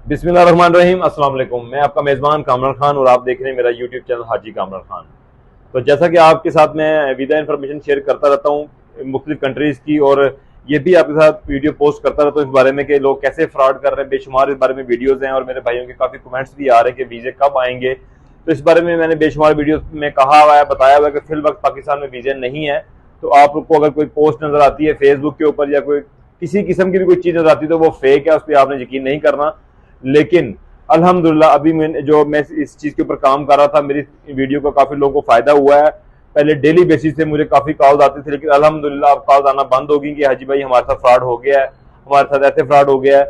बिस्मिल्लाहिर्रहमानिर्रहीम। अस्सलाम वालेकुम। मैं आपका मेज़बान कामरान खान और आप देख रहे हैं मेरा यूट्यूब चैनल हाजी कामरान खान। तो जैसा कि आपके साथ मैं वीज़ा इन्फॉर्मेशन शेयर करता रहता हूँ मुख्तलिफ कंट्रीज़ की, और ये भी आपके साथ वीडियो पोस्ट करता रहता हूँ इस बारे में कि लोग कैसे फ्रॉड कर रहे हैं। बेशुमार इस बारे में वीडियोज़ हैं और मेरे भाइयों के काफ़ी कमेंट्स भी आ रहे हैं कि वीज़े कब आएंगे। तो इस बारे में मैंने बेशुमार वीडियो में कहा हुआ है, बताया हुआ है कि फिल वक्त पाकिस्तान में वीज़े नहीं है। तो आपको अगर कोई पोस्ट नज़र आती है फेसबुक के ऊपर या कोई किसी किस्म की भी कोई चीज़ नज़र आती है तो वो फेक है, उस पर आपने यकीन नहीं करना। लेकिन अल्हम्दुलिल्लाह अभी मैं इस चीज़ के ऊपर काम कर रहा था, मेरी वीडियो का काफ़ी लोगों को फ़ायदा हुआ है। पहले डेली बेसिस से मुझे काफ़ी कॉल्स आती थी, लेकिन अल्हम्दुलिल्लाह अब कॉल्स आना बंद हो गई कि हाजी भाई हमारे साथ फ्रॉड हो गया है, हमारे साथ ऐसे फ्रॉड हो गया है।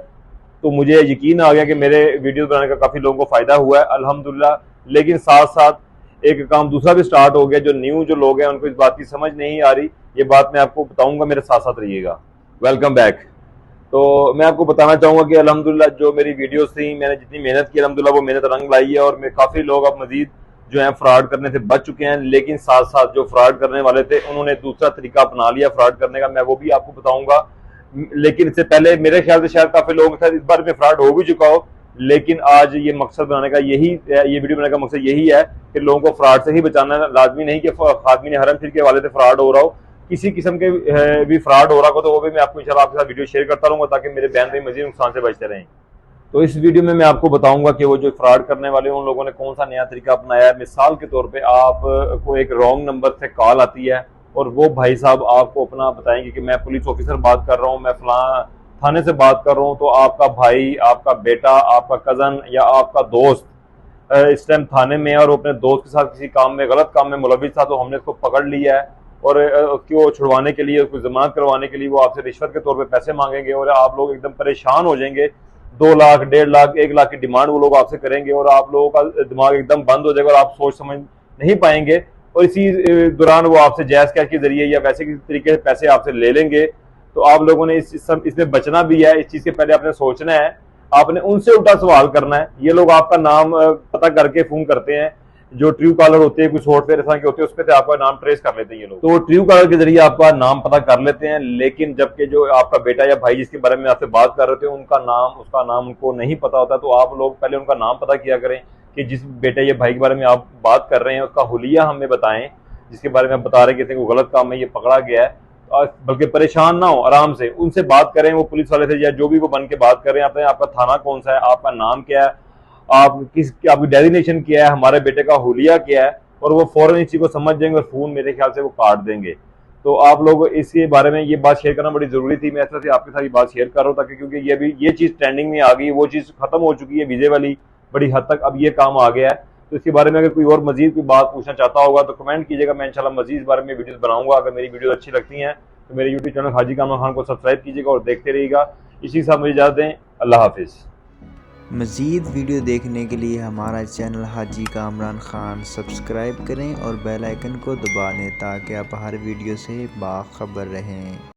तो मुझे यकीन आ गया कि मेरे वीडियो बनाने का काफ़ी लोगों को फ़ायदा हुआ है अल्हम्दुलिल्लाह। लेकिन साथ साथ एक काम दूसरा भी स्टार्ट हो गया, जो जो लोग हैं उनको इस बात की समझ नहीं आ रही। ये बात मैं आपको बताऊंगा, मेरे साथ साथ रहिएगा। Welcome back. तो मैं आपको बताना चाहूँगा कि अल्हम्दुलिल्लाह जो मेरी वीडियोस थी, मैंने जितनी मेहनत की अल्हम्दुलिल्लाह वो मेहनत रंग लाई है, और मैं काफ़ी लोग अब मजीद जो है फ्रॉड करने से बच चुके हैं। लेकिन साथ साथ जो फ्रॉड करने वाले थे उन्होंने दूसरा तरीका अपना लिया फ्रॉड करने का, मैं वो भी आपको बताऊंगा। लेकिन इससे पहले मेरे ख्याल से शायद काफ़ी लोगों के साथ इस बारे में फ्रॉड हो भी चुका हो। लेकिन आज ये मकसद बनाने का यही ये वीडियो बनाने का मकसद यही है कि लोगों को फ्रॉड से ही बचाना है। लाजमी नहीं कि खादमीन हरम फिर के वाले से फ्रॉड हो रहा हो, किसी किस्म के भी फ्रॉड हो रहा हो तो वो भी मैं आपको इंशाल्लाह आपके साथ वीडियो शेयर करता रहूंगा ताकि मेरे बहन भाई मजीद नुकसान से बचते रहें। तो इस वीडियो में मैं आपको बताऊंगा कि वो जो फ्रॉड करने वाले उन लोगों ने कौन सा नया तरीका अपनाया है। मिसाल के तौर पे आप को एक रॉन्ग नंबर से कॉल आती है और वो भाई साहब आपको अपना बताएंगे कि मैं पुलिस ऑफिसर बात कर रहा हूँ, मैं फलां थाने से बात कर रहा हूँ। तो आपका भाई, आपका बेटा, आपका कज़न या आपका दोस्त इस टाइम थाने में है और वो अपने दोस्त के साथ किसी काम में, गलत काम में मुलविस था, तो हमने उसको पकड़ लिया है और उसको छुड़वाने के लिए, उसको जमानत करवाने के लिए वो आपसे रिश्वत के तौर पे पैसे मांगेंगे और आप लोग एकदम परेशान हो जाएंगे। 2 लाख, 1.5 लाख, 1 लाख की डिमांड वो लोग आपसे करेंगे और आप लोगों का दिमाग एकदम बंद हो जाएगा और आप सोच समझ नहीं पाएंगे। और इसी दौरान वो आपसे जायज़ कैश के जरिए या वैसे किसी तरीके से पैसे आपसे ले लेंगे। तो आप लोगों ने इसमें बचना भी है। इस चीज़ के पहले आपने सोचना है, आपने उनसे उल्टा सवाल करना है। ये लोग आपका नाम पता करके फोन करते हैं, जो ट्रू कॉलर होते हैं, कुछ सॉफ्टवेयर ऐसा के होते हैं, उस पर आपका नाम ट्रेस कर लेते हैं ये लोग। तो ट्रू कॉलर के जरिए आपका नाम पता कर लेते हैं। लेकिन जबकि जो आपका बेटा या भाई जिसके बारे में आपसे बात कर रहे थे उसका नाम उनको नहीं पता होता, तो आप लोग पहले उनका नाम पता किया करें कि जिस बेटे या भाई के बारे में आप बात कर रहे हैं उसका हुलिया हमें बताएं, जिसके बारे में आप बता रहे हैं कि को गलत काम में ये पकड़ा गया है। बल्कि परेशान ना हो, आराम से उनसे बात करें, वो पुलिस वाले से या जो भी वो बन के बात कर रहे हैं। आपका थाना कौन सा है, आपका नाम क्या है, आपकी डेजिग्नेशन क्या है, हमारे बेटे का हुलिया क्या है, और वो फौरन इस चीज को समझ जाएंगे और फोन मेरे ख्याल से वो काट देंगे। तो आप लोग इसके बारे में ये बात शेयर करना बड़ी जरूरी थी। मैं ऐसा से आपके साथ ये बात शेयर कर रहा हूँ ताकि, क्योंकि ये चीज ट्रेंडिंग में आ गई, वो चीज खत्म हो चुकी है वीजे वाली बड़ी हद तक, अब ये काम आ गया है। तो इसके बारे में अगर कोई और मजीद कोई बात पूछना चाहता होगा तो कमेंट कीजिएगा, मैं इंशाल्लाह मजीद इस बारे में वीडियोस बनाऊंगा। अगर मेरी वीडियो अच्छी लगती हैं तो मेरे यूट्यूब चैनल हाजी कामरान खान को सब्सक्राइब कीजिएगा और देखते रहिएगा। इसी के साथ मुझे इजाज़त दें, अल्लाह हाफिज़। मज़ीद वीडियो देखने के लिए हमारा चैनल हाजी कामरान खान सब्सक्राइब करें और बेल आइकन को दबा लें ताकि आप हर वीडियो से बाखबर रहें।